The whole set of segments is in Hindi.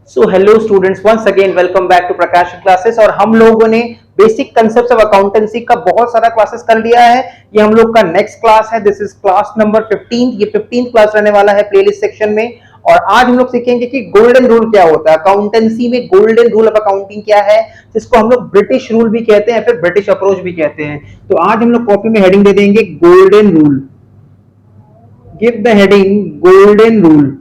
So hello students, once again welcome back to Prakash classes. और हम लोगों ने बेसिक कंसेप्ट ऑफ अकाउंटेंसी का बहुत सारा क्लासेस कर लिया है। ये हम लोग का नेक्स्ट क्लास है। This is class number 15। ये 15th क्लास रहने वाला है प्लेलिस्ट सेक्शन में। और आज हम लोग सीखेंगे कि गोल्डन रूल क्या होता है अकाउंटेंसी में। गोल्डन रूल ऑफ अकाउंटिंग क्या है, जिसको हम लोग ब्रिटिश रूल भी कहते हैं, फिर ब्रिटिश अप्रोच भी कहते हैं। तो आज हम लोग कॉपी में हेडिंग दे देंगे golden rule. Give the heading golden rule.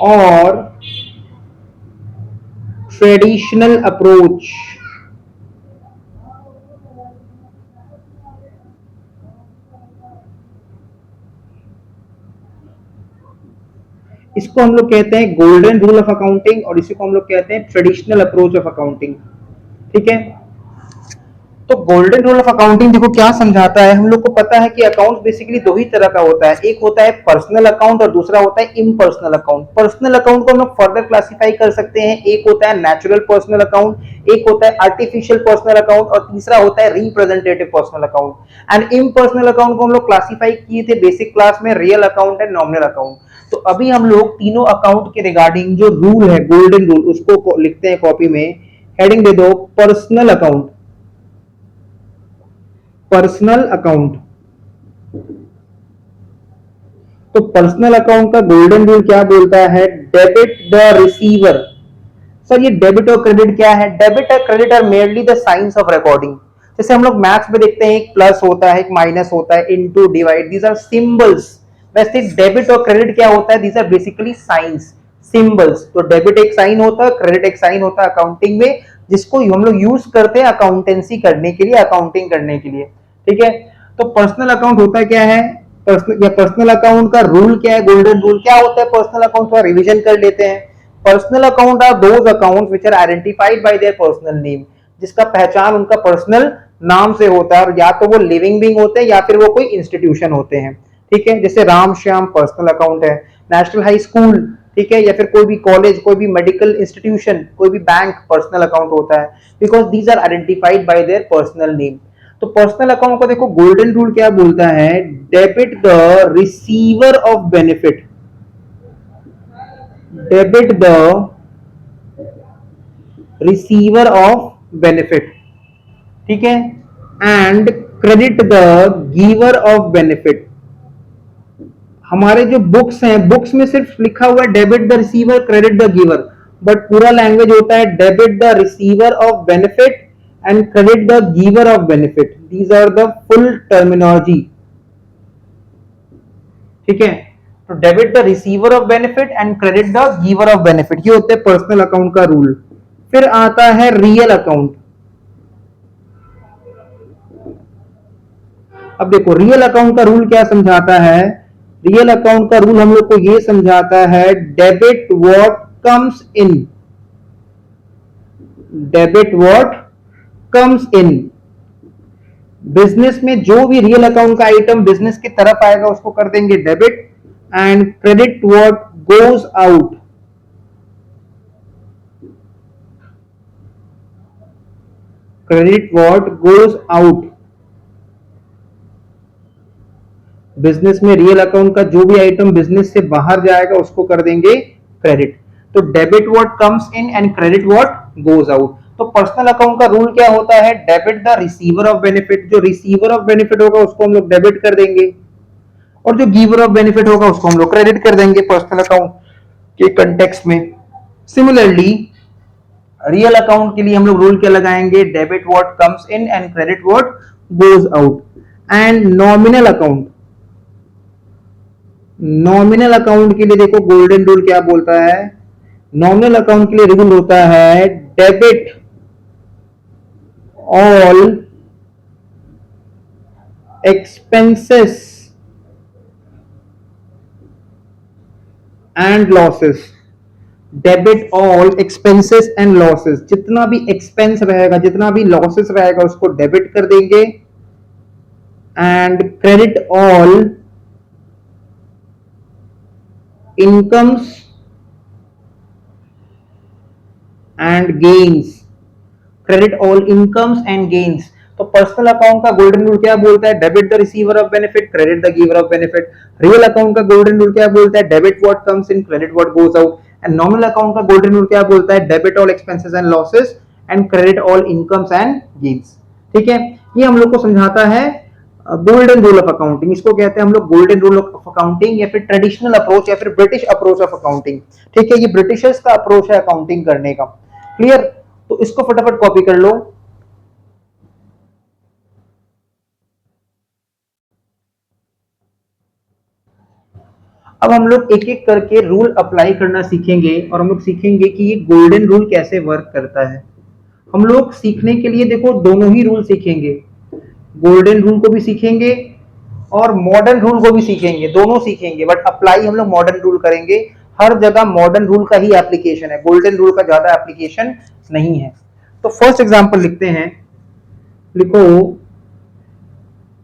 और ट्रेडिशनल अप्रोच। इसको हम लोग कहते हैं गोल्डन रूल ऑफ अकाउंटिंग और इसी को हम लोग कहते हैं ट्रेडिशनल अप्रोच ऑफ अकाउंटिंग। ठीक है, तो गोल्डन रूल ऑफ अकाउंटिंग देखो क्या समझाता है। हम लोग को पता है कि अकाउंट बेसिकली दो ही तरह का होता है, एक होता है पर्सनल अकाउंट और दूसरा होता है इम्पर्सनल अकाउंट। पर्सनल अकाउंट को हम लोग फर्दर क्लासिफाई कर सकते हैं, एक होता है नेचुरल पर्सनल अकाउंट, एक होता है आर्टिफिशियल पर्सनल अकाउंट और तीसरा होता है representative personal account. And impersonal account को हम लोग क्लासिफाई किए थे बेसिक क्लास में, real account and nominal account. तो अभी हम लोग तीनों अकाउंट के रिगार्डिंग जो रूल है गोल्डन रूल उसको लिखते हैं कॉपी में। हेडिंग दे दो पर्सनल अकाउंट। Personal account. तो पर्सनल अकाउंट का गोल्डन रूल क्या बोलता है? Debit the receiver. सर ये डेबिट और क्रेडिट क्या है? डेबिट और credit are merely the science of recording. जैसे हम लोग मैथ्स में देखते हैं एक प्लस होता है, एक माइनस होता है, into, divide, these are symbols. वैसे डेबिट और क्रेडिट क्या होता है? These are basically science, symbols. तो डेबिट एक साइन होता है, क्रेडिट एक साइन होता है अकाउंटिंग में, जिसको हम लोग यूज करते हैं अकाउंटेंसी करने के लिए, अकाउंटिंग करने के लिए। ठीक है, तो पर्सनल अकाउंट होता क्या है? पर्सनल अकाउंट का रूल क्या है? गोल्डन रूल क्या होता है पर्सनल अकाउंट का? रिवीजन कर लेते हैं। Personal account are those accounts which are identified by their personal name, जिसका पहचान उनका पर्सनल नाम से होता है, और या तो वो लिविंग बीइंग होते हैं या फिर वो कोई इंस्टीट्यूशन होते हैं। ठीक है, जैसे राम श्याम पर्सनल अकाउंट है, नेशनल हाई स्कूल, ठीक है, या फिर कोई भी कॉलेज, कोई भी मेडिकल इंस्टीट्यूशन, कोई भी बैंक पर्सनल अकाउंट होता है, because these are identified by their personal name. तो पर्सनल अकाउंट को देखो गोल्डन रूल क्या बोलता है? Debit the receiver of benefit. Debit the receiver of benefit. ठीक है, and credit the giver of benefit. हमारे जो बुक्स हैं, बुक्स में सिर्फ लिखा हुआ है debit the receiver, credit the giver, but पूरा लैंग्वेज होता है debit the receiver of benefit and credit the giver of benefit. These are the full terminology. ठीक है, तो debit the receiver of benefit and credit the giver of benefit, ये होते हैं पर्सनल अकाउंट का रूल। फिर आता है रियल अकाउंट। अब देखो रियल अकाउंट का रूल क्या समझाता है? रियल अकाउंट का रूल हम लोग को ये समझाता है debit what comes in. Debit what comes in. Business में जो भी रियल अकाउंट का आइटम बिजनेस की तरफ आएगा उसको कर देंगे debit, and credit what goes out. Credit what goes out. Business में रियल अकाउंट का जो भी आइटम बिजनेस से बाहर जाएगा उसको कर देंगे क्रेडिट। तो debit what comes in and credit what goes out. तो पर्सनल अकाउंट का रूल क्या होता है? Debit the receiver of benefit. जो रिसीवर ऑफ बेनिफिट होगा उसको हम लोग डेबिट कर देंगे, और जो गिवर ऑफ बेनिफिट होगा उसको हम लोग क्रेडिट कर देंगे पर्सनल अकाउंट के कंटेक्स्ट में। सिमिलरली रियल अकाउंट के लिए हम लोग रूल क्या लगाएंगे? Debit what comes in and credit what goes out. And nominal account. Nominal account के लिए देखो गोल्डन रूल क्या बोलता है? नॉमिनल अकाउंट के लिए रूल होता है debit all expenses and losses. Debit all expenses and losses, जितना भी एक्सपेंस रहेगा, जितना भी लॉसेस रहेगा उसको डेबिट कर देंगे, and credit all incomes and gains. Credit all incomes and gains. तो पर्सनल अकाउंट का गोल्डन रूल क्या बोलता है? Debit the receiver of benefit, credit the giver of benefit. Real account का गोल्डन रूल क्या बोलता है? Debit what comes in, credit what goes out. And nominal account का गोल्डन रूल क्या बोलता है? Debit all expenses and losses and credit all incomes and gains. ठीक है, ये हम लोग को समझाता है गोल्डन रूल ऑफ अकाउंटिंग। इसको कहते हैं हम लोग गोल्डन रूल ऑफ अकाउंटिंग, या फिर ट्रेडिशनल अप्रोच, या फिर ब्रिटिश अप्रोच ऑफ अकाउंटिंग। ठीक है, ये ब्रिटिशर्स का अप्रोच है अकाउंटिंग करने का। क्लियर? तो इसको फटाफट कॉपी कर लो। अब हम लोग एक एक करके रूल अप्लाई करना सीखेंगे और हम लोग सीखेंगे कि ये गोल्डन रूल कैसे वर्क करता है। हम लोग सीखने के लिए देखो दोनों ही रूल सीखेंगे, गोल्डन रूल को भी सीखेंगे और मॉडर्न रूल को भी सीखेंगे, दोनों सीखेंगे, बट अप्लाई हम लोग मॉडर्न रूल करेंगे। हर जगह मॉडर्न रूल का ही एप्लीकेशन है, गोल्डन रूल का ज्यादा एप्लीकेशन नहीं है। तो फर्स्ट एग्जांपल लिखते हैं, लिखो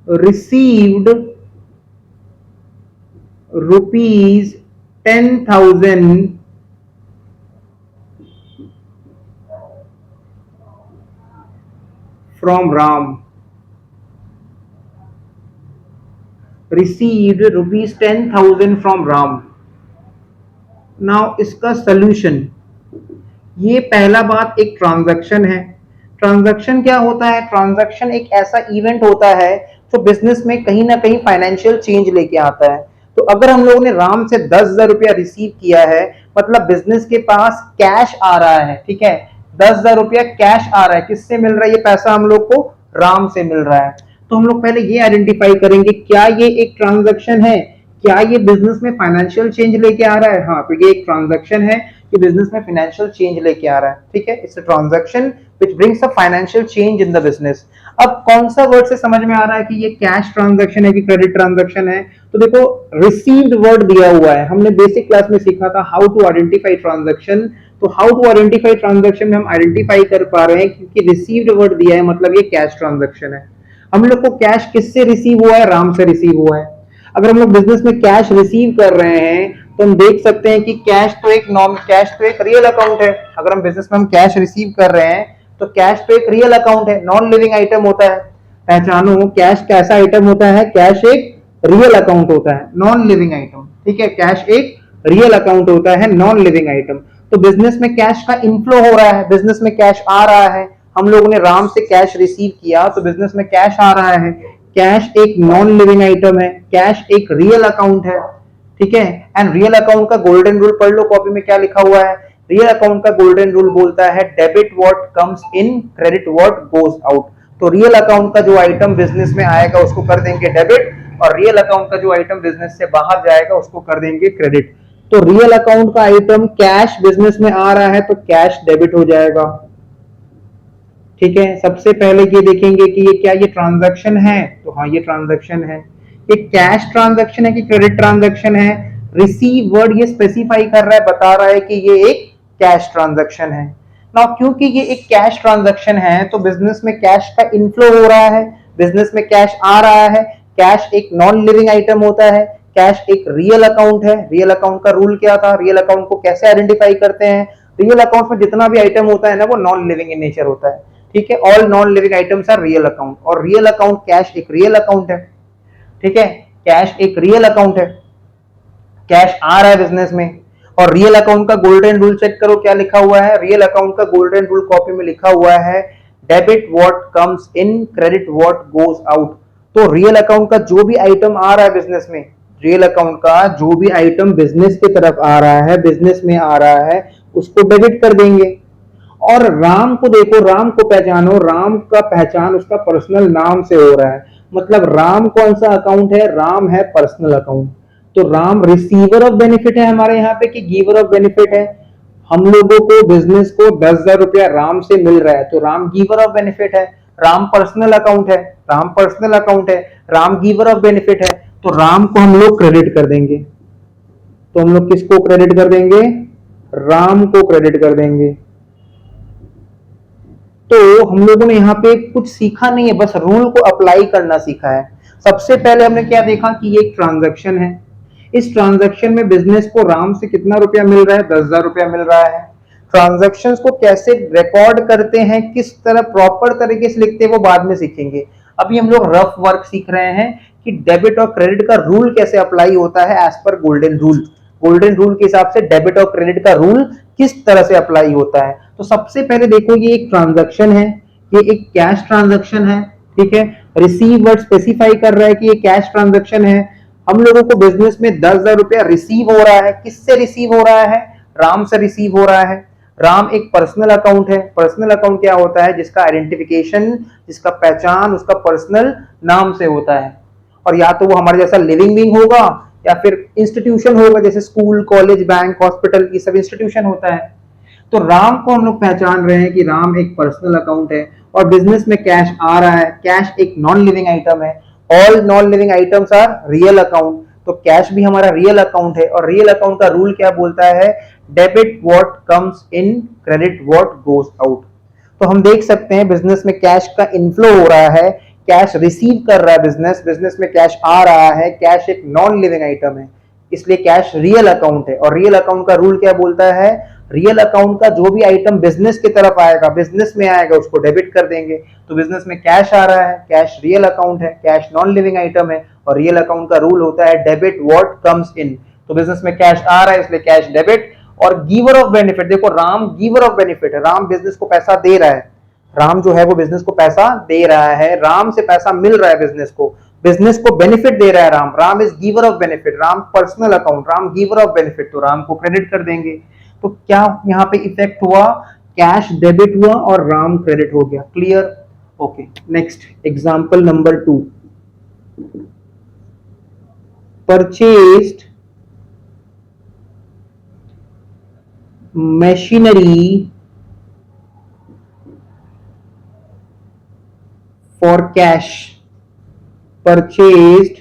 received rupees 10,000 from Ram, received rupees 10,000 from Ram. Now इसका solution, ये पहला बात एक ट्रांजैक्शन है। ट्रांजैक्शन क्या होता है? ट्रांजैक्शन एक ऐसा इवेंट होता है जो बिजनेस में कहीं ना कहीं फाइनेंशियल चेंज लेके आता है। तो अगर हम लोगों ने राम से 10,000 रुपया रिसीव किया है, मतलब बिजनेस के पास कैश आ रहा है। ठीक है, 10,000 रुपया कैश आ रहा है, किससे मिल रहा है? ये पैसा हम लोग को राम से मिल रहा है। तो हम लोग पहले ये आइडेंटिफाई करेंगे, क्या ये एक ट्रांजैक्शन है, क्या ये बिजनेस में फाइनेंशियल चेंज लेके आ रहा है? हाँ, तो ये एक ट्रांजैक्शन है कि बिजनेस में फाइनेंशियल चेंज लेके आ रहा है। ठीक है, it's a transaction which brings a financial change in the business. अब कौन सा वर्ड से समझ में आ रहा है कि ये कैश ट्रांजैक्शन है कि क्रेडिट ट्रांजैक्शन है? तो देखो रिसीव्ड वर्ड दिया हुआ है, हमने बेसिक क्लास में सीखा था हाउ टू आइडेंटिफाई ट्रांजैक्शन। तो हाउ टू आइडेंटिफाई ट्रांजैक्शन में हम आइडेंटिफाई कर पा रहे हैं क्योंकि रिसीव्ड वर्ड दिया है, मतलब ये कैश ट्रांजैक्शन है। हम लोग को कैश किससे रिसीव हुआ है? राम से रिसीव हुआ है। अगर हम लोग बिजनेस में कैश रिसीव कर रहे हैं तो हम देख सकते हैं कि कैश तो एक रियल अकाउंट है। अगर हम बिजनेस में हम कैश रिसीव कर रहे हैं तो कैश तो एक रियल अकाउंट है, नॉन लिविंग आइटम होता है। पहचानो कैश कैसा आइटम होता है? कैश एक रियल अकाउंट होता है, नॉन लिविंग आइटम। ठीक है, कैश एक रियल अकाउंट होता है, नॉन लिविंग आइटम। तो बिजनेस में कैश का इनफ्लो हो रहा है, बिजनेस में कैश आ रहा है। हम लोगों ने राम से कैश रिसीव किया तो बिजनेस में कैश आ रहा है। कैश एक नॉन लिविंग आइटम है, कैश एक रियल अकाउंट है। ठीक है, एंड रियल अकाउंट का गोल्डन रूल पढ़ लो, कॉपी में क्या लिखा हुआ है। रियल अकाउंट का गोल्डन रूल बोलता है debit what comes in, credit what goes out. तो रियल अकाउंट का जो आइटम बिजनेस में आएगा उसको कर देंगे डेबिट, और रियल अकाउंट का जो आइटम बिजनेस से बाहर जाएगा उसको कर देंगे क्रेडिट। तो रियल अकाउंट का आइटम कैश बिजनेस में आ रहा है तो कैश डेबिट हो जाएगा। ठीक है, सबसे पहले ये देखेंगे कि ये क्या ये ट्रांजैक्शन है? तो हाँ, ये ट्रांजैक्शन है। ये कैश ट्रांजैक्शन है कि क्रेडिट ट्रांजैक्शन है? रिसीव वर्ड ये स्पेसिफाई कर रहा है, बता रहा है कि ये एक कैश ट्रांजैक्शन है ना। क्योंकि ये एक कैश ट्रांजैक्शन है तो बिजनेस में कैश का इनफ्लो हो रहा है, बिजनेस में कैश आ रहा है। कैश एक नॉन लिविंग आइटम होता है, कैश एक रियल अकाउंट है। रियल अकाउंट का रूल क्या था? रियल अकाउंट को कैसे आइडेंटिफाई करते हैं? रियल अकाउंट में जितना भी आइटम होता है ना वो नॉन लिविंग इन नेचर होता है। ठीक है, all non living items are real account, और रियल अकाउंट कैश एक रियल अकाउंट है। ठीक है, कैश एक रियल अकाउंट है, कैश आ रहा है बिजनेस में। और रियल अकाउंट का गोल्डन रूल चेक करो क्या लिखा हुआ है। रियल अकाउंट का गोल्डन रूल कॉपी में लिखा हुआ है debit what comes in, credit what goes out. तो रियल अकाउंट का जो भी आइटम आ रहा है बिजनेस में, रियल अकाउंट का जो भी आइटम बिजनेस की तरफ आ रहा है, बिजनेस में आ रहा है, उसको डेबिट कर देंगे। और राम को देखो, राम को पहचानो, राम का पहचान उसका पर्सनल नाम से हो रहा है। मतलब राम कौन सा अकाउंट है? राम है पर्सनल अकाउंट। तो राम रिसीवर ऑफ बेनिफिट है हमारे यहाँ पे कि गिवर ऑफ बेनिफिट है? हम लोगों को बिजनेस को 10,000 रुपया राम से मिल रहा है तो राम गिवर ऑफ बेनिफिट है। राम पर्सनल अकाउंट है, राम पर्सनल अकाउंट है, राम गिवर ऑफ बेनिफिट है, तो राम को हम लोग क्रेडिट कर देंगे। तो हम लोग किसको क्रेडिट कर देंगे? राम को क्रेडिट कर देंगे। तो हम लोगों ने यहाँ पे कुछ सीखा नहीं है, बस रूल को अप्लाई करना सीखा है। सबसे पहले हमने क्या देखा कि ये एक ट्रांजैक्शन है। इस ट्रांजैक्शन में बिजनेस को राम से कितना रुपया मिल रहा है? 10,000 रुपया मिल रहा है। ट्रांजैक्शंस को कैसे रिकॉर्ड करते हैं, किस तरह प्रॉपर तरीके से लिखते हैं, वो बाद में सीखेंगे। अभी हम लोग रफ वर्क सीख रहे हैं कि डेबिट और क्रेडिट का रूल कैसे अप्लाई होता है as per golden rule. Golden rule के हिसाब से डेबिट और क्रेडिट का रूल किस तरह से अप्लाई होता है। तो सबसे पहले देखो, ये एक ट्रांजैक्शन है, ये एक कैश ट्रांजैक्शन है, ठीक है। रिसीव वर्ड स्पेसिफाई कर रहा है कि ये कैश ट्रांजैक्शन है। हम लोगों को बिजनेस में 10,000 रुपया रिसीव हो रहा है। किससे रिसीव हो रहा है? राम से रिसीव हो रहा है। राम एक पर्सनल अकाउंट है। पर्सनल अकाउंट क्या होता है? जिसका आइडेंटिफिकेशन, जिसका पहचान उसका पर्सनल नाम से होता है। और या तो वो हमारे जैसा लिविंग बीइंग होगा या फिर इंस्टीट्यूशन होगा, जैसे स्कूल, कॉलेज, बैंक, हॉस्पिटल, ये सब इंस्टीट्यूशन होता है। तो राम को हम लोग पहचान रहे हैं कि राम एक पर्सनल अकाउंट है और बिजनेस में कैश आ रहा है। कैश एक नॉन लिविंग आइटम है। All non living items are real account. तो कैश भी हमारा रियल अकाउंट है। और रियल अकाउंट का रूल क्या बोलता है? Debit what comes in, credit what goes out. तो हम देख सकते हैं बिजनेस में कैश का इनफ्लो हो रहा है, कैश रिसीव कर रहा है बिजनेस, बिजनेस में कैश आ रहा है। कैश एक नॉन लिविंग आइटम है, इसलिए कैश रियल अकाउंट है। और रियल अकाउंट का रूल क्या बोलता है? रियल अकाउंट का जो भी आइटम बिजनेस की तरफ आएगा, बिजनेस में आएगा, उसको डेबिट कर देंगे। तो बिजनेस में कैश आ रहा है, कैश रियल अकाउंट है, कैश नॉन लिविंग आइटम है। और रियल अकाउंट का रूल होता है डेबिट व्हाट कम्स इन। तो बिजनेस में कैश आ रहा है इसलिए कैश डेबिट। और गिवर ऑफ बेनिफिट, देखो राम गिवर ऑफ बेनिफिट है। राम बिजनेस को पैसा दे रहा है। राम जो है वो बिजनेस को पैसा दे रहा है। राम से पैसा मिल रहा है बिजनेस को बेनिफिट दे रहा है Ram. Ram is giver of benefit. Ram personal account, Ram giver of benefit, तो राम को क्रेडिट कर देंगे। तो क्या यहाँ पे इफेक्ट हुआ? कैश डेबिट हुआ और राम क्रेडिट हो गया। Clear? Okay, next example number 2। Purchased machinery for cash, purchased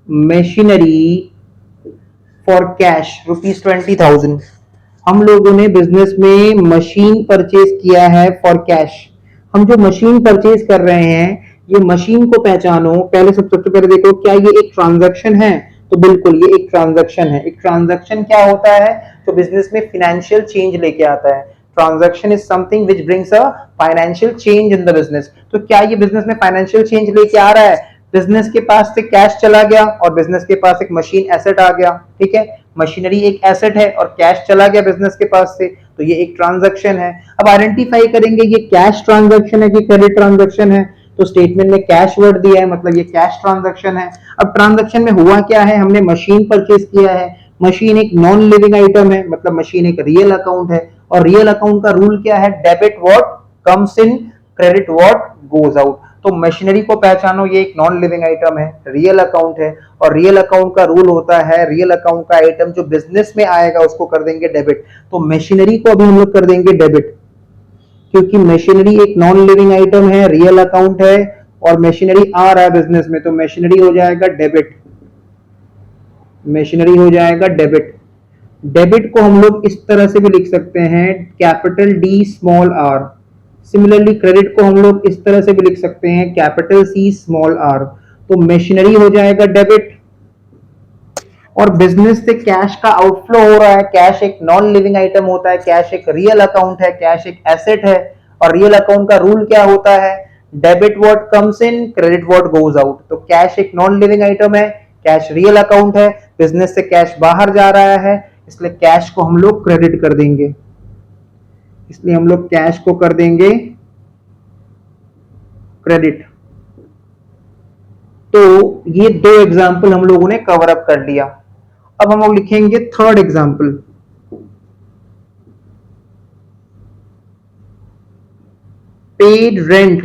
machinery for cash ₹20,000। हम लोगों ने बिजनेस में मशीन परचेज किया है फॉर कैश। हम जो मशीन परचेज कर रहे हैं, ये मशीन को पहचानो। पहले सबसे पहले देखो, क्या ये एक ट्रांजैक्शन है? तो बिल्कुल ये एक ट्रांजैक्शन है। एक ट्रांजैक्शन क्या होता है? तो बिजनेस में फाइनेंशियल चेंज लेके आता है। Transaction is something which brings a financial change in the business. तो क्या ये बिजनेस में फाइनेंशियल चेंज लेके आ रहा है? बिजनेस के पास से कैश चला गया और बिजनेस के पास एक मशीन एसेट आ गया, ठीक है। मशीनरी एक एसेट है और कैश चला गया बिजनेस के पास से, तो ये एक ट्रांजैक्शन है। अब आइडेंटिफाई करेंगे ये कैश ट्रांजैक्शन है कि क्रेडिट ट्रांजैक्शन है। तो स्टेटमेंट में कैश वर्ड दिया है, मतलब ये कैश ट्रांजैक्शन है। अब ट्रांजैक्शन में हुआ क्या है? हमने मशीन परचेज किया है। मशीन एक नॉन लिविंग आइटम है, मतलब मशीन एक रियल अकाउंट है। और रियल अकाउंट का रूल क्या है? Debit what comes in, credit what goes out. तो मशीनरी को पहचानो, ये एक नॉन लिविंग आइटम है, रियल अकाउंट है। और रियल अकाउंट का रूल होता है, रियल अकाउंट का आइटम जो बिजनेस में आएगा उसको कर देंगे डेबिट। तो मशीनरी को अभी हम लोग कर देंगे डेबिट, क्योंकि मशीनरी एक नॉन लिविंग आइटम है, रियल अकाउंट है और मशीनरी आ रहा है बिजनेस में, तो मशीनरी हो जाएगा डेबिट। मशीनरी हो जाएगा डेबिट। डेबिट को हम लोग इस तरह से भी लिख सकते हैं, capital D small R. Similarly credit को हम लोग इस तरह से भी लिख सकते हैं, कैपिटल सी स्मॉल आर। तो मशीनरी हो जाएगा डेबिट। और बिजनेस से कैश का आउटफ्लो हो रहा है। कैश एक नॉन लिविंग आइटम होता है, कैश एक रियल अकाउंट है, कैश एक एसेट है। और रियल अकाउंट का रूल क्या होता है? Debit what comes in, credit what goes out. तो कैश एक नॉन लिविंग आइटम है, कैश रियल अकाउंट है, बिजनेस से कैश बाहर जा रहा है, इसलिए कैश को हम लोग क्रेडिट कर देंगे। इसलिए हम लोग कैश को कर देंगे क्रेडिट। तो ये 2 एग्जाम्पल हम लोगों ने कवर अप कर लिया। अब हम लोग लिखेंगे third example. Paid rent,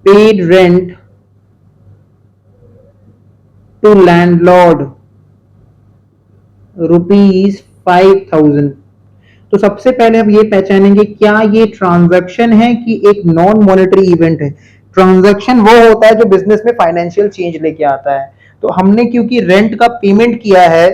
paid rent to landlord ₹5,000। तो सबसे पहले हम ये पहचानेंगे, क्या ये ट्रांजैक्शन है कि एक नॉन मॉनेटरी इवेंट है। ट्रांजैक्शन वो होता है जो बिजनेस में फाइनेंशियल चेंज लेके आता है। तो हमने क्योंकि रेंट का पेमेंट किया है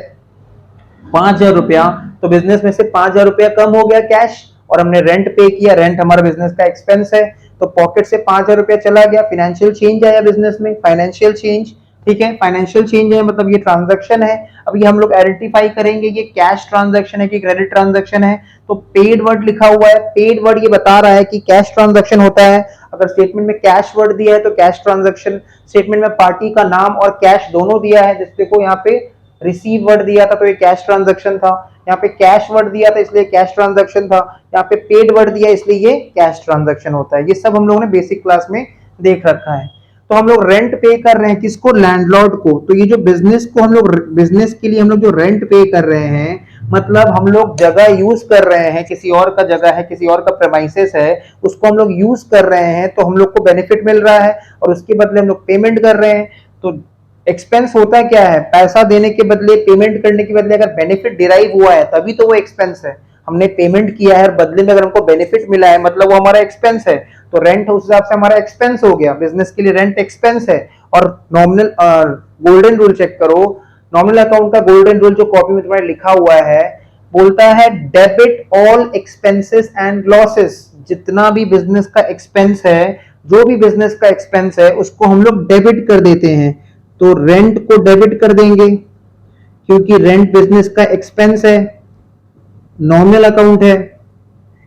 5,000 रुपया, तो बिजनेस में से 5,000 रुपया कम हो गया कैश, और हमने रेंट पे किया। रेंट हमारा बिजनेस का एक्सपेंस है, तो पॉकेट से 5,000 रुपया चला गया, फाइनेंशियल चेंज आया बिजनेस में, फाइनेंशियल चेंज। ठीक है, फाइनेंशियल चेंज है मतलब ये ट्रांजैक्शन है। अब ये हम लोग आइडेंटिफाई करेंगे ये कैश ट्रांजैक्शन है कि क्रेडिट ट्रांजैक्शन है। तो पेड वर्ड लिखा हुआ है, पेड वर्ड ये बता रहा है कि कैश ट्रांजैक्शन होता है। अगर स्टेटमेंट में कैश वर्ड दिया है तो कैश ट्रांजैक्शन, स्टेटमेंट में पार्टी का नाम और कैश दोनों दिया है, जिससे को यहाँ पे रिसीव वर्ड दिया था तो ये कैश ट्रांजैक्शन था, यहाँ पे कैश वर्ड दिया था इसलिए कैश ट्रांजैक्शन था, यहाँ पे पेड वर्ड दिया इसलिए ये कैश ट्रांजैक्शन होता है। ये सब हम लोगों ने बेसिक क्लास में देख रखा है। तो हम लोग रेंट पे कर रहे हैं किसको, लैंडलॉर्ड को। तो ये जो बिजनेस को हम लोग, बिजनेस के लिए हम लोग जो रेंट पे कर रहे हैं, मतलब हम लोग जगह यूज कर रहे हैं, किसी और का जगह है, किसी और का प्रेमाइसेस है, उसको हम लोग यूज कर रहे हैं, तो हम लोग को बेनिफिट मिल रहा है और उसके बदले हम लोग पेमेंट कर रहे हैं। तो एक्सपेंस होता क्या है, पैसा देने के बदले, पेमेंट करने के बदले अगर बेनिफिट डिराइव हुआ है तभी तो वो एक्सपेंस है। हमने पेमेंट किया है और बदले में अगर हमको बेनिफिट मिला है मतलब वो हमारा एक्सपेंस है। तो रेंट उस हिसाब से हमारा एक्सपेंस हो गया, बिजनेस के लिए रेंट एक्सपेंस है। और नॉमिनल गोल्डन रूल चेक करो, नॉमिनल अकाउंट का गोल्डन रूल जो कॉपी में तुम्हारे लिखा हुआ है, बोलता है debit all expenses and losses. जितना भी बिजनेस का एक्सपेंस है, जो भी बिजनेस का एक्सपेंस है उसको हम लोग डेबिट कर देते हैं। तो रेंट को डेबिट कर देंगे क्योंकि रेंट बिजनेस का एक्सपेंस है, नॉमिनल अकाउंट है,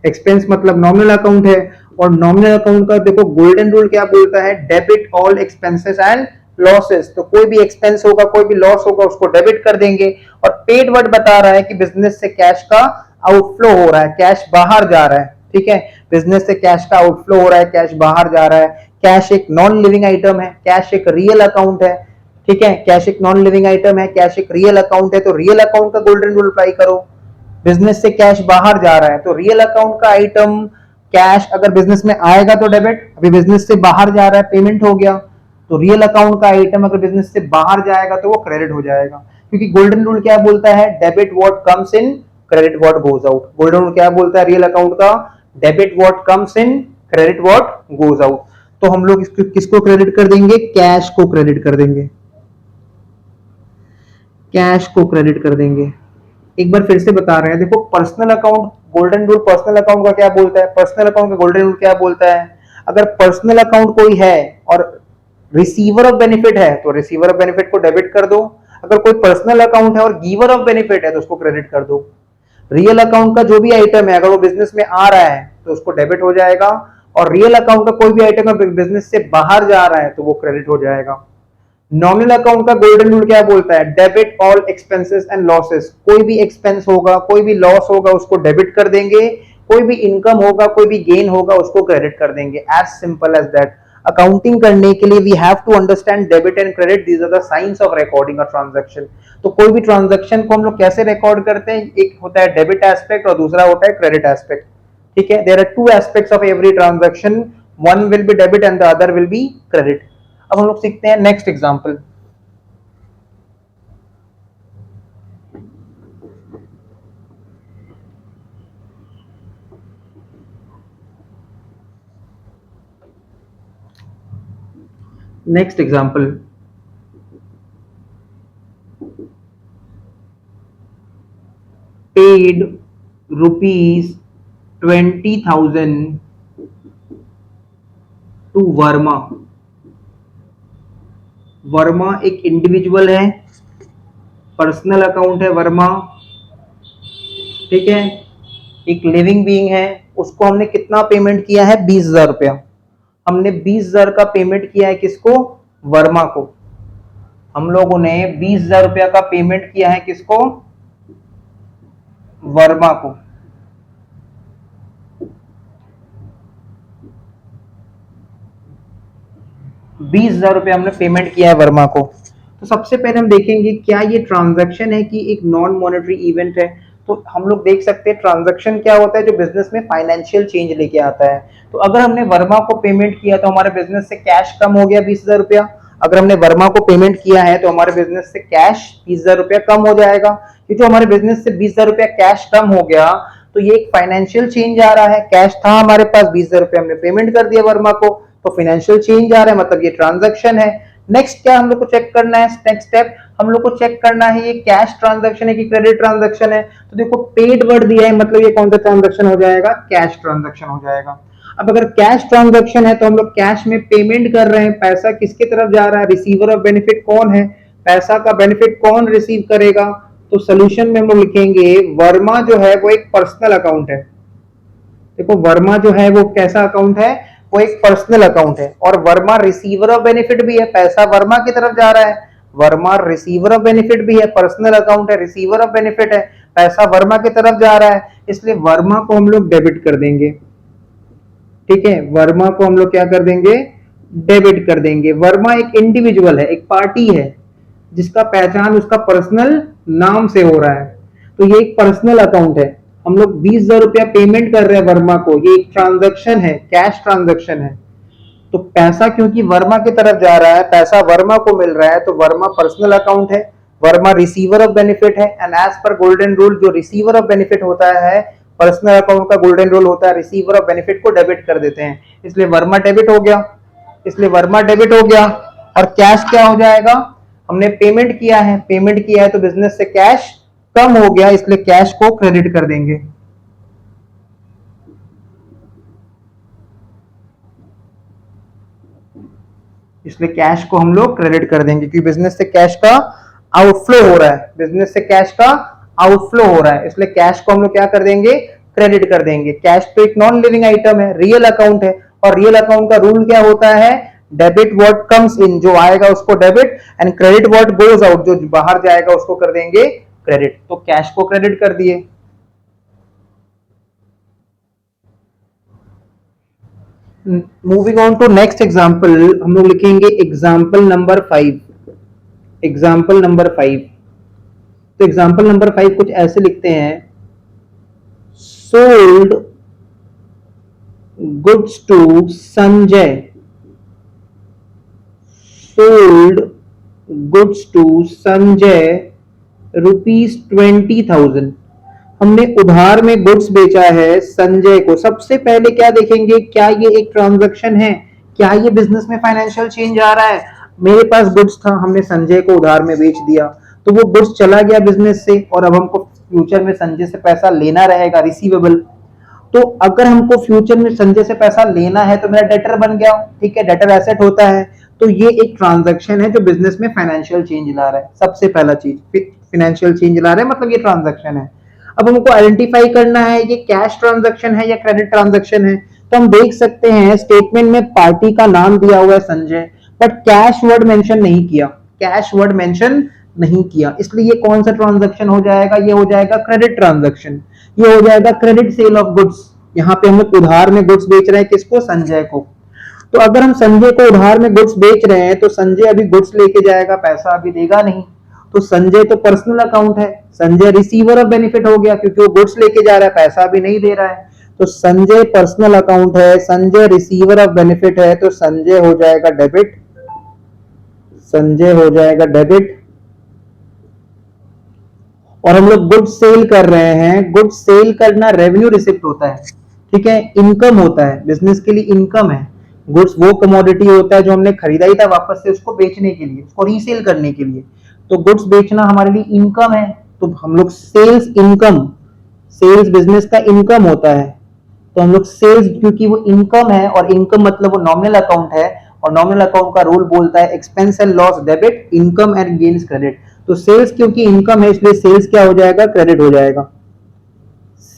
एक्सपेंस मतलब नॉमिनल अकाउंट है। और नॉमिनल अकाउंट का देखो गोल्डन रूल क्या बोलता है, debit all expenses and losses. तो कोई भी एक्सपेंस होगा, कोई भी लॉस होगा उसको डेबिट कर देंगे। और पेड वर्ड बता रहा है कि बिजनेस से कैश का आउटफ्लो हो रहा है, कैश बाहर जा रहा है। ठीक है, बिजनेस से कैश का आउटफ्लो हो रहा है, कैश बाहर जा रहा है। कैश एक नॉन लिविंग आइटम है, कैश एक रियल अकाउंट है। ठीक है, कैश एक नॉन लिविंग आइटम है, कैश एक रियल अकाउंट है। तो रियल अकाउंट का गोल्डन रूल अप्लाई करो। बिजनेस से कैश बाहर जा रहा है तो रियल अकाउंट का आइटम कैश अगर बिजनेस में आएगा तो डेबिट, अभी बिजनेस से बाहर जा रहा है पेमेंट हो गया। तो रियल अकाउंट का आइटम अगर बिजनेस से बाहर जाएगा तो वो क्रेडिट हो जाएगा, क्योंकि गोल्डन रूल क्या बोलता है, debit what comes in, credit what goes out. Golden rule क्या बोलता है रियल अकाउंट का, debit what comes in, credit what goes out. तो हम लोग इसको किसको क्रेडिट कर देंगे, कैश को क्रेडिट कर देंगे, कैश को क्रेडिट कर देंगे। एक बार फिर से बता रहे हैं, देखो personal account, golden rule personal account का क्या बोलता है, पर्सनल अकाउंट का गोल्डन रूल क्या बोलता है, अगर पर्सनल अकाउंट कोई है और रिसीवर ऑफ बेनिफिट है तो रिसीवर ऑफ बेनिफिट को डेबिट कर दो। अगर कोई पर्सनल अकाउंट है और गिवर ऑफ बेनिफिट है तो उसको क्रेडिट कर दो। रियल अकाउंट का जो भी आइटम है अगर वो बिजनेस में आ रहा है तो उसको डेबिट हो जाएगा, और रियल अकाउंट का कोई भी आइटम बिजनेस से बाहर जा रहा है तो वो क्रेडिट हो जाएगा। नॉमिनल अकाउंट का गोल्डन रूल क्या बोलता है, debit all expenses and losses. कोई भी एक्सपेंस होगा, कोई भी लॉस होगा उसको डेबिट कर देंगे, कोई भी इनकम होगा, कोई भी गेन होगा उसको क्रेडिट कर देंगे। As simple as that. Accounting करने के लिए we have to understand debit and credit, these are the science of recording a transaction. तो कोई भी ट्रांजैक्शन को हम लोग कैसे रिकॉर्ड करते हैं, एक होता है डेबिट एस्पेक्ट और दूसरा होता है क्रेडिट एस्पेक्ट। ठीक है, there are two aspects of every transaction, one will be debit and the other will be credit. अब हम लोग सीखते हैं next example. Next example, paid ₹20,000 to Verma. Verma एक इंडिविजुअल है, पर्सनल अकाउंट है वर्मा। ठीक है, एक लिविंग बीइंग है, उसको हमने कितना पेमेंट किया है, 20,000 रुपया। हमने 20,000 का पेमेंट किया है किसको, वर्मा को। हम लोगों ने 20,000 रुपया का पेमेंट किया है किसको, वर्मा को। 20,000 रुपया हमने पेमेंट किया है वर्मा को। तो सबसे पहले हम देखेंगे क्या ये ट्रांजैक्शन है कि एक नॉन मॉनेटरी इवेंट है। तो हम लोग देख सकते हैं ट्रांजैक्शन क्या होता है, जो बिजनेस में फाइनेंशियल चेंज लेके आता है। तो अगर हमने वर्मा को पेमेंट किया तो हमारे बिजनेस से कैश कम हो गया 20,000 रुपया। अगर हमने वर्मा को पेमेंट किया है तो हमारे बिजनेस से कैश 20,000 रुपया कम हो जाएगा। ये जो हमारे बिजनेस से 20,000 रुपया कैश कम हो गया तो ये एक फाइनेंशियल चेंज आ रहा है। कैश था हमारे पास 20,000 रुपया, हमने पेमेंट कर दिया वर्मा को, तो फाइनेंशियल चेंज आ रहा है, मतलब ये ट्रांजैक्शन है। नेक्स्ट क्या हम लोग को चेक करना है, नेक्स्ट स्टेप, हम लोग को चेक करना है ये कैश ट्रांजैक्शन है कि क्रेडिट ट्रांजैक्शन है। तो देखो पेड वर्ड दिया है, मतलब ये कौन सा ट्रांजैक्शन हो जाएगा, कैश ट्रांजैक्शन हो जाएगा। अब अगर कैश ट्रांजैक्शन है तो हम लोग कैश में पेमेंट कर रहे हैं, पैसा किसके तरफ जा रहा है, रिसीवर ऑफ बेनिफिट कौन है, पैसा का बेनिफिट कौन रिसीव करेगा। तो सोल्यूशन में हम लोग लिखेंगे वर्मा जो है वो एक पर्सनल अकाउंट है। देखो वर्मा जो है वो कैसा अकाउंट है, वो एक पर्सनल अकाउंट है, और वर्मा रिसीवर ऑफ बेनिफिट भी है, पैसा वर्मा की तरफ जा रहा है। वर्मा रिसीवर ऑफ बेनिफिट भी है, पर्सनल अकाउंट है, रिसीवर ऑफ बेनिफिट है, पैसा वर्मा की तरफ जा रहा है, इसलिए वर्मा को हम लोग डेबिट कर देंगे। ठीक है, वर्मा को हम लोग क्या कर देंगे, डेबिट कर देंगे। वर्मा एक इंडिविजुअल है, एक पार्टी है जिसका पहचान उसका पर्सनल नाम से हो रहा है, तो ये एक पर्सनल अकाउंट है। हम लोग 20,000 रुपया पेमेंट कर रहे हैं वर्मा को, ये एक ट्रांजैक्शन है, कैश ट्रांजैक्शन है। तो पैसा क्योंकि वर्मा की तरफ जा रहा है, पैसा वर्मा को मिल रहा है, तो वर्मा पर्सनल अकाउंट है, वर्मा रिसीवर ऑफ बेनिफिट है। And as per golden rule जो रिसीवर ऑफ बेनिफिट होता है, पर्सनल अकाउंट का गोल्डन रूल होता है रिसीवर ऑफ बेनिफिट को डेबिट कर देते हैं, इसलिए वर्मा डेबिट हो गया, इसलिए वर्मा डेबिट हो गया। और कैश क्या हो जाएगा, हमने पेमेंट किया है, पेमेंट किया है तो बिजनेस से कैश कम हो गया, इसलिए कैश को क्रेडिट कर देंगे। इसलिए कैश को हम लोग क्रेडिट कर देंगे क्योंकि बिजनेस से कैश का आउटफ्लो हो रहा है, बिजनेस से कैश का आउटफ्लो हो रहा है, इसलिए कैश को हम लोग क्या कर देंगे, क्रेडिट कर देंगे। कैश तो एक नॉन लिविंग आइटम है, रियल अकाउंट है, और रियल अकाउंट का रूल क्या होता है, डेबिट व्हाट कम्स इन, जो आएगा उसको debit, and credit what goes out, जो बाहर जाएगा उसको कर देंगे क्रेडिट। तो कैश को क्रेडिट कर दिए। Moving on to next example, हम लोग लिखेंगे एग्जांपल नंबर 5। एग्जांपल नंबर 5, तो एग्जांपल नंबर 5 कुछ ऐसे लिखते हैं, sold goods to Sanjay, sold goods to Sanjay ₹20,000। हमने उधार में गुड्स बेचा है संजय को। सबसे पहले क्या देखेंगे, क्या ये एक ट्रांजैक्शन है, क्या ये बिजनेस में फाइनेंशियल चेंज आ रहा है। मेरे पास गुड्स था, हमने संजय को उधार में बेच दिया, तो वो गुड्स चला गया बिजनेस से, और अब हमको फ्यूचर में संजय से पैसा लेना रहेगा, रिसीवेबल। तो अगर हमको फ्यूचर में संजय से पैसा लेना है तो मेरा डेटर बन गया, ठीक है, डेटर एसेट होता है। तो ये एक ट्रांजैक्शन है जो बिजनेस में फाइनेंशियल चेंज ला रहा है। सबसे पहला चीज फाइनेंशियल चेंज ला रहा है, मतलब ये ट्रांजैक्शन है। अब हमको आइडेंटिफाई करना है ये कैश ट्रांजैक्शन है या क्रेडिट ट्रांजैक्शन है। तो हम देख सकते हैं स्टेटमेंट में पार्टी का नाम दिया हुआ है Sanjay, but cash word mention नहीं किया, कैश वर्ड मेंशन नहीं किया, इसलिए ये कौन सा ट्रांजैक्शन हो जाएगा, ये हो जाएगा क्रेडिट ट्रांजैक्शन, ये हो जाएगा क्रेडिट सेल ऑफ गुड्स। यहाँ पे हम लोग उधार में गुड्स बेच रहे हैं, किसको, संजय को। तो अगर हम संजय को उधार में गुड्स बेच रहे हैं तो संजय अभी गुड्स लेके जाएगा, पैसा अभी देगा नहीं, तो संजय तो पर्सनल अकाउंट है, संजय रिसीवर ऑफ बेनिफिट हो गया क्योंकि वो गुड्स लेके जा रहा है, पैसा अभी नहीं दे रहा है। तो संजय पर्सनल अकाउंट है, संजय रिसीवर ऑफ बेनिफिट है, तो संजय हो जाएगा डेबिट, संजय हो जाएगा डेबिट। और हम लोग गुड्स सेल कर रहे हैं, गुड्स सेल करना रेवेन्यू रिसिप्ट होता है, ठीक है, इनकम होता है, बिजनेस के लिए इनकम है। गुड्स वो कमोडिटी होता है जो हमने खरीदा ही था, वापस से उसको बेचने के लिए, उसको रीसेल करने के लिए। तो गुड्स बेचना हमारे लिए इनकम है, तो हम लोग सेल्स इनकम, सेल्स बिजनेस का इनकम होता है, तो हम लोग सेल्स, क्योंकि वो इनकम है और इनकम मतलब वो नॉमिनल अकाउंट है, और नॉमिनल अकाउंट का रूल बोलता है expense and loss debit, income and gains credit. तो सेल्स क्योंकि इनकम है इसलिए सेल्स क्या हो जाएगा, क्रेडिट हो जाएगा।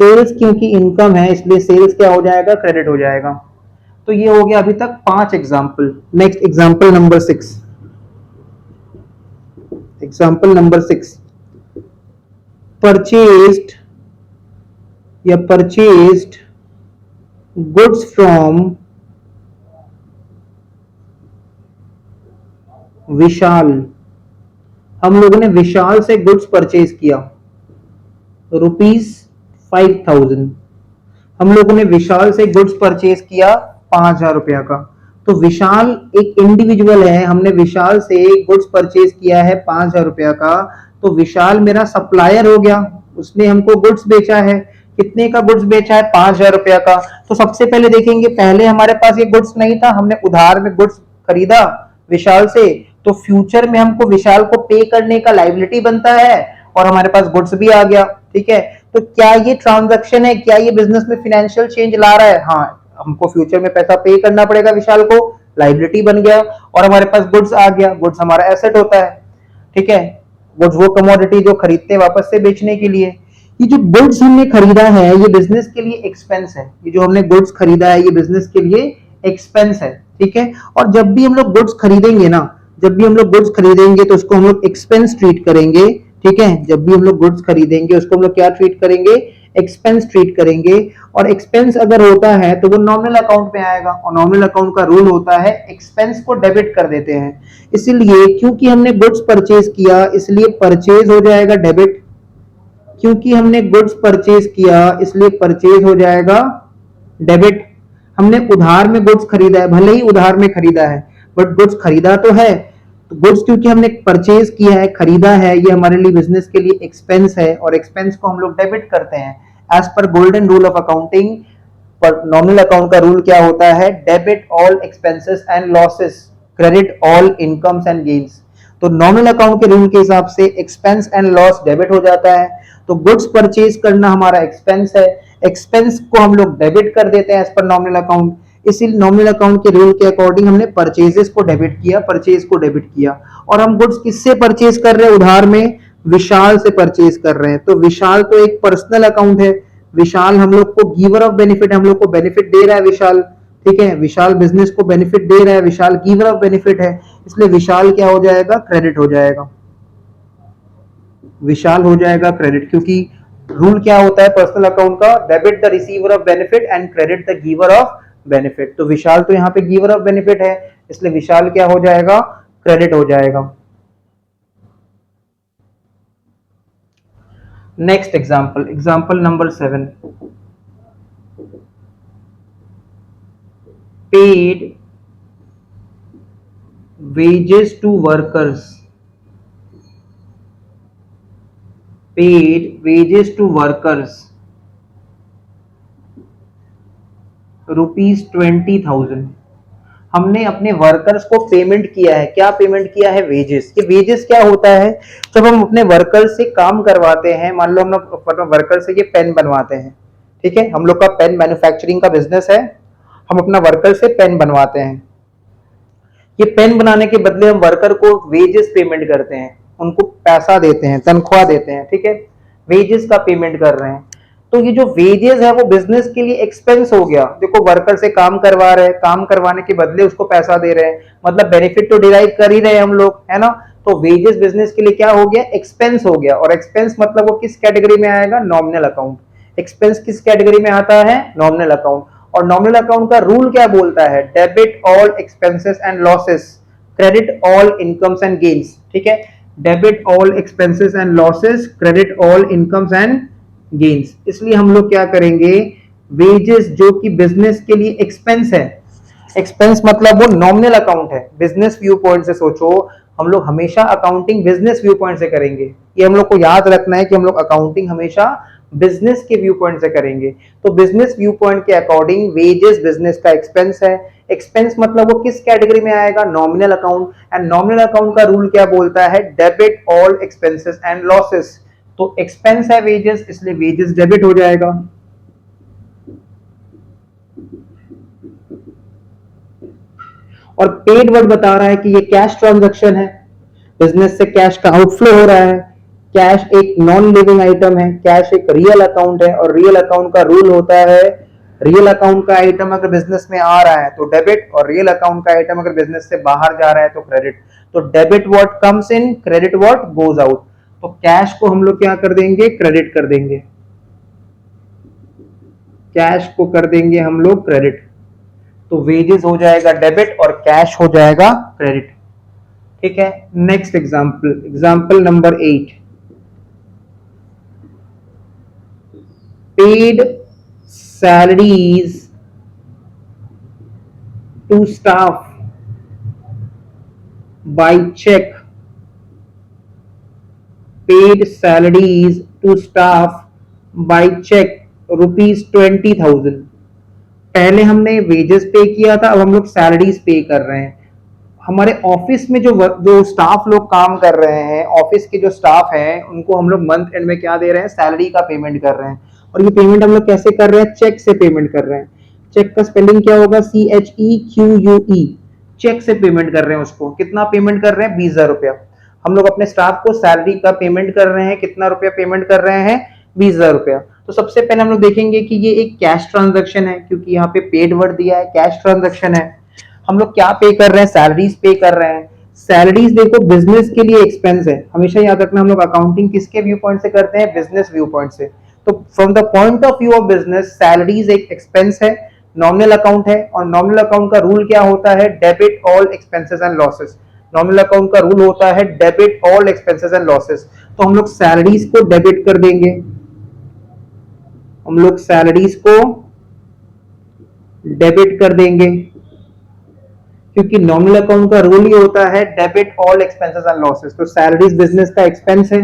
सेल्स क्योंकि इनकम है इसलिए सेल्स क्या हो जाएगा, क्रेडिट हो जाएगा। तो ये हो गया अभी तक 5 example. Next example number 6, example number 6, purchased या परचेज्ड गुड्स फ्रॉम विशाल। हम लोगों ने विशाल से गुड्स परचेज किया ₹5,000। हम लोगों ने विशाल से गुड्स परचेज किया 5,000 रुपया का। तो विशाल एक इंडिविजुअल है, हमने विशाल से गुड्स परचेज किया है 5,000 रुपया का, तो विशाल मेरा सप्लायर हो गया, उसने हमको गुड्स बेचा है। कितने का गुड्स बेचा है, 5,000 रुपया का। तो सबसे पहले देखेंगे, पहले हमारे पास ये गुड्स नहीं था, हमने उधार में गुड्स खरीदा विशाल से, तो फ्यूचर में हमको विशाल को पे करने का लायबिलिटी बनता है और हमारे पास गुड्स भी आ गया, ठीक है। तो क्या ये ट्रांजैक्शन है, क्या ये बिजनेस में फाइनेंशियल चेंज ला रहा है? हाँ, हमको फ्यूचर में पैसा पे करना पड़ेगा विशाल को, लायबिलिटी बन गया और हमारे पास गुड्स आ गया। गुड्स हमारा एसेट होता है, ठीक है। गुड्स वो कमोडिटी जो खरीदते हैं वापस से बेचने के लिए। ये जो गुड्स हमने खरीदा है ये बिजनेस के लिए एक्सपेंस है। ये जो हमने गुड्स खरीदा है ये बिजनेस के लिए एक्सपेंस है, ठीक है। और जब भी हम लोग गुड्स खरीदेंगे ना, जब भी हम लोग गुड्स खरीदेंगे तो उसको हम लोग एक्सपेंस ट्रीट करेंगे, ठीक है। जब भी हम लोग गुड्स खरीदेंगे उसको हम लोग क्या ट्रीट करेंगे? एक्सपेंस ट्रीट करेंगे। और एक्सपेंस अगर होता है तो वो नॉमिनल अकाउंट में आएगा और नॉमिनल अकाउंट का रूल होता है एक्सपेंस को डेबिट कर देते हैं। इसलिए क्योंकि हमने गुड्स परचेज किया इसलिए परचेज हो जाएगा डेबिट। क्योंकि हमने गुड्स परचेज किया इसलिए परचेज हो जाएगा डेबिट। हमने उधार में गुड्स खरीदा है, भले ही उधार में खरीदा है बट गुड्स खरीदा तो है। तो गुड्स क्योंकि हमने परचेज किया है, खरीदा है, ये हमारे लिए बिजनेस के लिए एक्सपेंस है और एक्सपेंस को हम लोग डेबिट करते हैं। As per golden rule of accounting, पर नॉमिनल अकाउंट का रूल क्या होता है? Debit all expenses and losses, credit all incomes and gains. तो नॉमिनल अकाउंट के रूल के हिसाब से एक्सपेंस एंड लॉस डेबिट हो जाता है। तो गुड्स परचेज करना हमारा एक्सपेंस है, एक्सपेंस को हम लोग डेबिट कर देते हैं एज पर नॉमिनल अकाउंट। इसीलिए नॉमिनल अकाउंट के रूल के अकॉर्डिंग हमने परचेजेस को डेबिट किया, परचेज को डेबिट किया। और हम गुड्स किससे परचेज कर रहे हैं? उधार में विशाल से परचेज कर रहे हैं। तो विशाल तो एक पर्सनल अकाउंट है, विशाल हम लोग को गिवर ऑफ बेनिफिट, हम लोग को बेनिफिट दे रहा है विशाल, ठीक है। विशाल बिजनेस को बेनिफिट दे रहा है, विशाल गिवर ऑफ बेनिफिट है, इसलिए विशाल क्या हो जाएगा? क्रेडिट हो जाएगा। विशाल हो जाएगा क्रेडिट, क्योंकि रूल क्या होता है पर्सनल अकाउंट का? Debit the receiver of benefit and credit the giver of benefit. तो विशाल तो यहाँ पे गिवर ऑफ बेनिफिट है, इसलिए विशाल क्या हो जाएगा? क्रेडिट हो जाएगा। Next example, example number 7। Paid wages to workers, paid wages to workers ₹20,000। हमने अपने वर्कर्स को पेमेंट किया है। क्या पेमेंट किया है? वेजेस। ये वेजेस क्या होता है? जब हम अपने वर्कर्स से काम करवाते हैं, मान लो हम लोग वर्कर से ये पेन बनवाते हैं, ठीक है। हम लोग का पेन मैन्युफैक्चरिंग का बिजनेस है, हम अपना वर्कर से पेन बनवाते हैं। ये पेन बनाने के बदले हम वर्कर को वेजेस पेमेंट करते हैं, उनको पैसा देते हैं, तनख्वाह देते हैं, ठीक है। वेजेस का पेमेंट कर रहे हैं। तो ये जो वेजेस है वो बिजनेस के लिए एक्सपेंस हो गया। देखो वर्कर से काम करवा रहे हैं, काम करवाने के बदले उसको पैसा दे रहे हैं, मतलब बेनिफिट तो डिराइव कर ही रहे हैं हम लोग, है ना। तो वेजेस बिजनेस के लिए क्या हो गया? एक्सपेंस हो गया। और एक्सपेंस मतलब वो किस कैटेगरी में आएगा? Nominal account. एक्सपेंस किस कैटेगरी में आता है? Nominal account. और नॉमिनल अकाउंट का रूल क्या बोलता है? Debit all expenses and losses, credit all incomes and gains, ठीक है। Debit all expenses and losses, credit all incomes and gains. इसलिए हम लोग क्या करेंगे? वेजेस जो कि बिजनेस के लिए एक्सपेंस है, एक्सपेंस मतलब वो नॉमिनल अकाउंट है। बिजनेस व्यू पॉइंट से सोचो, हम लोग हमेशा अकाउंटिंग बिजनेस व्यू पॉइंट से करेंगे। ये हम लोग को याद रखना है कि हम लोग अकाउंटिंग हमेशा बिजनेस के व्यू पॉइंट से करेंगे। तो बिजनेस व्यू पॉइंट के अकॉर्डिंग वेजेस बिजनेस का एक्सपेंस है। एक्सपेंस मतलब वो किस कैटेगरी में आएगा? Nominal account. And nominal account का रूल क्या बोलता है? Debit all expenses and losses. तो एक्सपेंस है वेजेस, इसलिए वेजेस डेबिट हो जाएगा। और पेड वर्ड बता रहा है कि ये कैश ट्रांजैक्शन है, बिजनेस से कैश का आउटफ्लो हो रहा है। कैश एक नॉन लिविंग आइटम है, कैश एक रियल अकाउंट है और रियल अकाउंट का रूल होता है रियल अकाउंट का आइटम अगर बिजनेस में आ रहा है तो डेबिट, और रियल अकाउंट का आइटम अगर बिजनेस से बाहर जा रहा है तो क्रेडिट। तो debit what comes in, credit what goes out. तो कैश को हम लोग क्या कर देंगे? क्रेडिट कर देंगे। कैश को कर देंगे हम लोग क्रेडिट। तो वेजेस हो जाएगा डेबिट और कैश हो जाएगा क्रेडिट, ठीक है। Next example, example number 8। Paid salaries to staff by check, paid salaries to staff by check ₹20,000। पहले हमने वेजेस पे किया था, अब हम लोग सैलरीज पे कर रहे हैं। हमारे ऑफिस में जो स्टाफ लोग काम कर रहे हैं, ऑफिस के जो स्टाफ हैं, उनको हम लोग मंथ एंड में क्या दे रहे हैं, सैलरी का पेमेंट कर रहे हैं। और ये पेमेंट हम लोग कैसे कर रहे हैं, चेक से पेमेंट कर रहे हैं। चेक का स्पेलिंग क्या होगा, CHEQUE, चेक से पेमेंट कर रहे हैं उसको। कितना पेमेंट कर रहे हैं, 20,000 रुपया। हम लोग अपने स्टाफ को सैलरी का पेमेंट कर रहे हैं, कितना रुपया पेमेंट कर रहे हैं, 20,000 रुपया। तो सबसे पहले हम लोग देखेंगे कि ये एक कैश ट्रांजैक्शन है, क्योंकि यहाँ पे पेड वर्ड दिया है, कैश ट्रांजैक्शन है। हम लोग क्या पे कर रहे हैं, सैलरीज पे कर रहे हैं। सैलरीज देखो बिजनेस के लिए एक्सपेंस है, हमेशा याद रखना। हम लोग अकाउंटिंग किसके व्यू पॉइंट से करते हैं, बिजनेस व्यू पॉइंट से। तो from the point of view of business, salaries एक एक्सपेंस है, नॉमिनल अकाउंट है। और नॉमिनल अकाउंट का रूल क्या होता है, debit all expenses and losses. Nominal account का रूल होता है debit all expenses and losses. तो हम लोग सैलरीज को डेबिट कर देंगे, हम लोग सैलरीज को डेबिट कर देंगे, क्योंकि नॉमिनल अकाउंट का रूल ही होता है debit all expenses and losses. तो सैलरीज बिजनेस का एक्सपेंस है,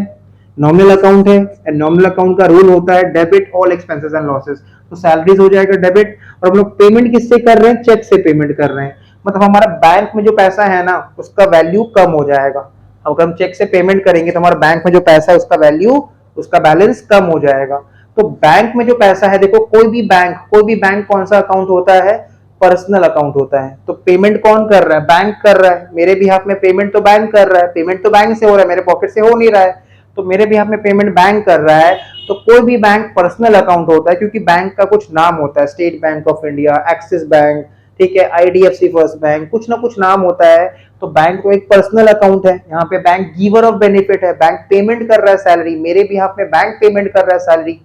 नॉमिनल अकाउंट है, एंड नॉमिनल अकाउंट का रूल होता है debit all expenses and losses. तो सैलरीज हो जाएगा डेबिट। और हम लोग पेमेंट किससे कर रहे हैं, चेक से पेमेंट कर रहे हैं। मतलब हमारा बैंक में जो पैसा है ना, उसका वैल्यू कम हो जाएगा। अगर हम चेक से पेमेंट करेंगे तो हमारे बैंक में जो पैसा है उसका वैल्यू, उसका बैलेंस कम हो जाएगा। तो बैंक में जो पैसा है, देखो कोई भी बैंक कौन सा अकाउंट होता है, पर्सनल अकाउंट होता है। तो पेमेंट कौन कर रहा है, बैंक कर रहा है। मेरे भी हाथ में पेमेंट तो बैंक कर रहा है, पेमेंट तो बैंक से हो रहा है, मेरे पॉकेट से हो नहीं रहा है। तो मेरे भी हाथ में पेमेंट बैंक कर रहा है। तो कोई भी बैंक पर्सनल अकाउंट होता है, क्योंकि बैंक का कुछ नाम होता है, state bank of India, axis bank, ठीक है, IDFC फर्स्ट बैंक, कुछ ना कुछ नाम होता है। तो बैंक तो एक पर्सनल अकाउंट है। यहाँ पे बैंक गिवर ऑफ बेनिफिट है, बैंक पेमेंट कर रहा है सैलरी, मेरे भी हाथ में बैंक पेमेंट कर रहा है सैलरी।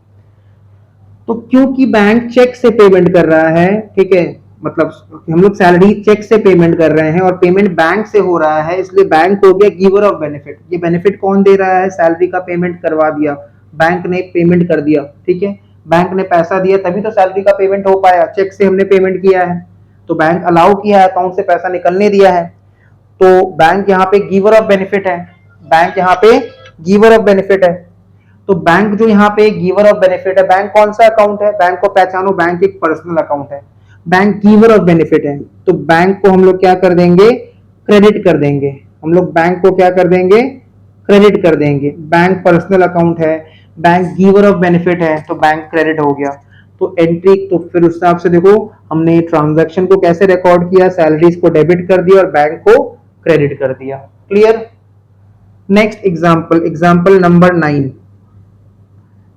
तो क्योंकि बैंक चेक से पेमेंट कर रहा है, ठीक है, मतलब हम लोग सैलरी चेक से पेमेंट कर रहे हैं और पेमेंट बैंक से हो रहा है, इसलिए बैंक हो गया गिवर ऑफ बेनिफिट। ये बेनिफिट कौन दे रहा है, सैलरी का पेमेंट करवा दिया, बैंक ने पेमेंट कर दिया, ठीक है। बैंक ने पैसा दिया तभी तो सैलरी का पेमेंट हो पाया, चेक से हमने पेमेंट किया है। तो बैंक अलाउ किया है, अकाउंट से पैसा निकलने दिया है। तो बैंक यहाँ पे गिवर ऑफ बेनिफिट है, बैंक यहाँ पे गिवर ऑफ बेनिफिट है। तो बैंक जो यहाँ पे गिवर ऑफ बेनिफिट है, बैंक कौन सा अकाउंट है, बैंक को पहचानो, बैंक एक पर्सनल अकाउंट है, बैंक गिवर ऑफ बेनिफिट है। तो बैंक को हम लोग क्या कर देंगे, क्रेडिट कर देंगे। हम लोग बैंक को क्या कर देंगे, क्रेडिट कर देंगे। बैंक पर्सनल अकाउंट है, बैंक गिवर ऑफ बेनिफिट है, तो बैंक क्रेडिट हो गया। तो एंट्री, तो फिर उस हिसाब से देखो हमने ट्रांजैक्शन को कैसे रिकॉर्ड किया, सैलरीज को डेबिट कर दिया और बैंक को क्रेडिट कर दिया। Clear. Next example, example number 9।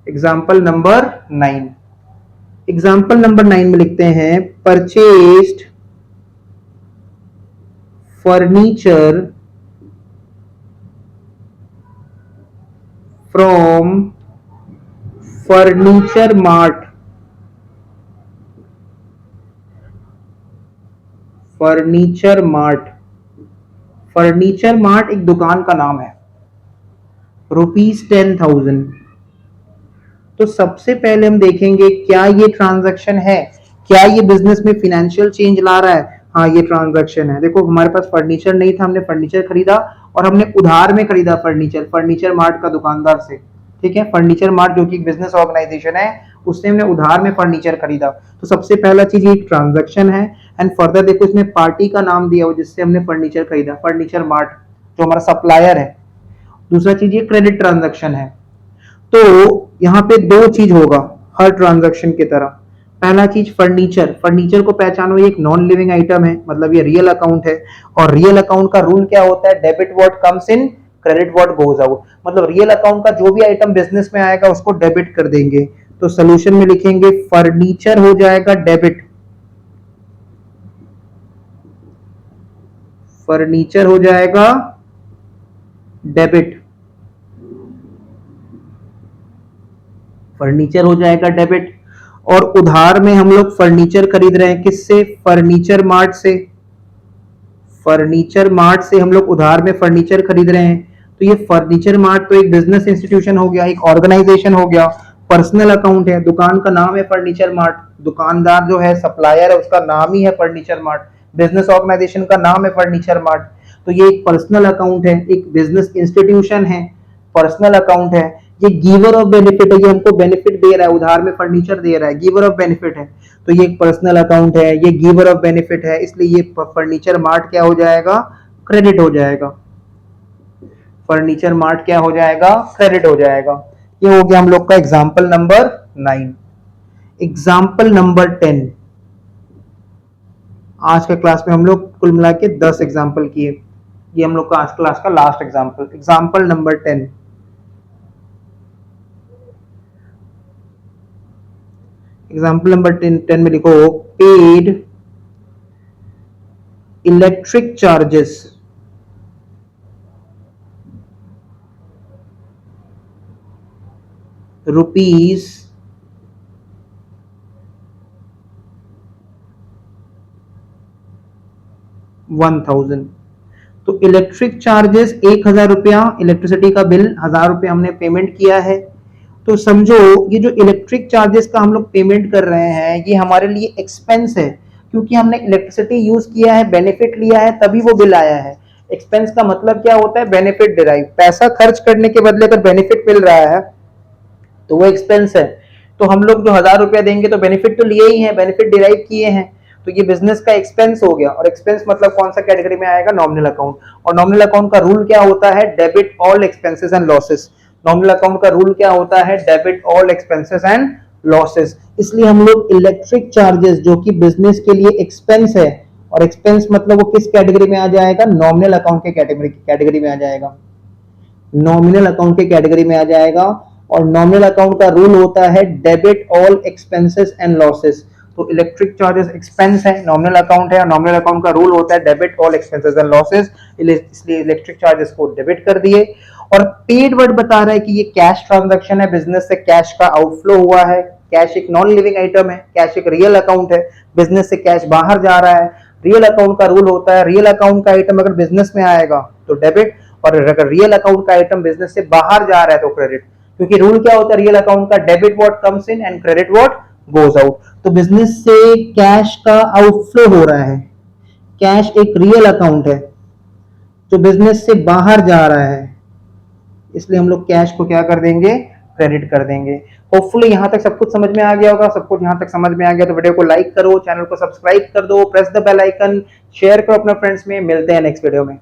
Example number 9, example number 9 में लिखते हैं, purchased furniture from furniture mart. Furniture mart, furniture mart एक दुकान का नाम है, ₹10,000। तो सबसे पहले हम देखेंगे क्या ये ट्रांजैक्शन है, क्या ये बिजनेस में फाइनेंशियल चेंज ला रहा है। हाँ ये ट्रांजैक्शन है। देखो हमारे पास फर्नीचर नहीं था, हमने फर्नीचर खरीदा और हमने उधार में खरीदा फर्नीचर, फर्नीचर मार्ट का दुकानदार से, ठीक है। फर्नीचर मार्ट जो कि बिजनेस ऑर्गेनाइजेशन है, उससे हमने उधार में फर्नीचर खरीदा। तो सबसे पहला चीज ये ट्रांजैक्शन है। एंड फर्दर देखो इसमें पार्टी का नाम दिया हुआ जिससे हमने फर्नीचर खरीदा, फर्नीचर मार्ट जो हमारा सप्लायर है। दूसरा चीज ये क्रेडिट ट्रांजैक्शन है। तो यहाँ पे दो चीज होगा हर ट्रांजैक्शन की तरह। पहला चीज फर्नीचर, फर्नीचर को पहचानो, ये एक नॉन लिविंग आइटम है, मतलब ये रियल अकाउंट है। और रियल अकाउंट का रूल क्या होता है, debit what comes in, credit what goes out. मतलब रियल अकाउंट का जो भी आइटम बिजनेस में आएगा उसको डेबिट कर देंगे। तो सोल्यूशन में लिखेंगे फर्नीचर हो जाएगा डेबिट, फर्नीचर हो जाएगा डेबिट, फर्नीचर हो जाएगा डेबिट। और उधार में हम लोग फर्नीचर खरीद रहे हैं किससे, फर्नीचर मार्ट से, फर्नीचर मार्ट से हम लोग उधार में फर्नीचर खरीद रहे हैं। तो ये फर्नीचर मार्ट तो एक बिजनेस इंस्टीट्यूशन हो गया, एक ऑर्गेनाइजेशन हो गया, पर्सनल अकाउंट है, दुकान का नाम है फर्नीचर मार्ट, दुकानदार जो है सप्लायर है उसका नाम ही है फर्नीचर मार्ट, बिजनेस ऑर्गेनाइजेशन का नाम है फर्नीचर मार्ट। तो ये एक पर्सनल अकाउंट है, एक बिजनेस इंस्टीट्यूशन है, पर्सनल अकाउंट है। ये गिवर ऑफ बेनिफिट है, ये हमको बेनिफिट दे रहा है, उधार में फर्नीचर दे रहा है, गिवर ऑफ बेनिफिट है। तो ये एक पर्सनल अकाउंट है, ये गिवर ऑफ बेनिफिट है, इसलिए ये फर्नीचर मार्ट क्या हो जाएगा, क्रेडिट हो जाएगा। फर्नीचर मार्ट क्या हो जाएगा? क्रेडिट हो जाएगा। ये हो गया हम लोग का एग्जाम्पल नंबर 9। Example number 10। आज के क्लास में हम लोग कुल मिला के 10 एग्जाम्पल किए। ये हम लोग का आज क्लास का last example, example number 10। Example number 10 में लिखो पेड इलेक्ट्रिक चार्जेस रुपीज 1000। तो इलेक्ट्रिक चार्जेस 1000 रुपया, इलेक्ट्रिसिटी का बिल 1000 रुपया हमने पेमेंट किया है। तो समझो ये जो इलेक्ट्रिक चार्जेस का हम लोग पेमेंट कर रहे हैं ये हमारे लिए एक्सपेंस है, क्योंकि हमने इलेक्ट्रिसिटी यूज किया है, बेनिफिट लिया है, तभी वो बिल आया है। एक्सपेंस का मतलब क्या होता है? Benefit derive. पैसा खर्च करने के बदले अगर बेनिफिट मिल रहा है तो वो एक्सपेंस है। तो हम लोग जो 1000 रुपया देंगे तो बेनिफिट तो लिए ही है, बेनिफिट डिराइव किए हैं, तो ये बिजनेस का एक्सपेंस हो गया। और एक्सपेंस मतलब कौन सा कैटेगरी में आएगा? Nominal account. और नॉमिनल अकाउंट का रूल क्या होता है? Debit all expenses and losses. Nominal account का रूल क्या होता है? Debit all expenses and losses. इसलिए हम लोग इलेक्ट्रिक चार्जेस जो कि बिजनेस के लिए एक्सपेंस है, और एक्सपेंस मतलब वो किस कैटेगरी में आ जाएगा? नॉमिनल अकाउंट के कैटेगरी में आ जाएगा, नॉमिनल अकाउंट के कैटेगरी में आ जाएगा। और नॉमिनल अकाउंट का रूल होता है debit all expenses and losses. तो इलेक्ट्रिक चार्जेस एक्सपेंस है, नॉमिनल अकाउंट है, और नॉमिनल अकाउंट का रूल होता है debit all expenses and losses, इसलिए इलेक्ट्रिक चार्जेस को डेबिट कर दिए। और पेड वर्ड बता रहा है कि ये कैश ट्रांजैक्शन है, बिजनेस से कैश का आउटफ्लो हुआ है। कैश एक नॉन लिविंग आइटम है, कैश एक रियल अकाउंट है, बिजनेस से कैश बाहर जा रहा है। रियल अकाउंट का रूल होता है रियल अकाउंट का आइटम अगर बिजनेस में आएगा तो डेबिट, और अगर रियल अकाउंट का आइटम बिजनेस से बाहर जा रहा है तो क्रेडिट। क्योंकि रूल क्या होता है रियल अकाउंट का? Debit what comes in and credit what goes out. तो बिजनेस से कैश का आउटफ्लो हो रहा है, कैश एक रियल अकाउंट है जो बिजनेस से बाहर जा रहा है, इसलिए हम लोग कैश को क्या कर देंगे? क्रेडिट कर देंगे। होपफुली यहां तक सब कुछ समझ में आ गया होगा। सब कुछ यहां तक समझ में आ गया तो वीडियो को लाइक करो, चैनल को सब्सक्राइब कर दो, press the bell icon, share करो अपने फ्रेंड्स में। मिलते हैं नेक्स्ट वीडियो में।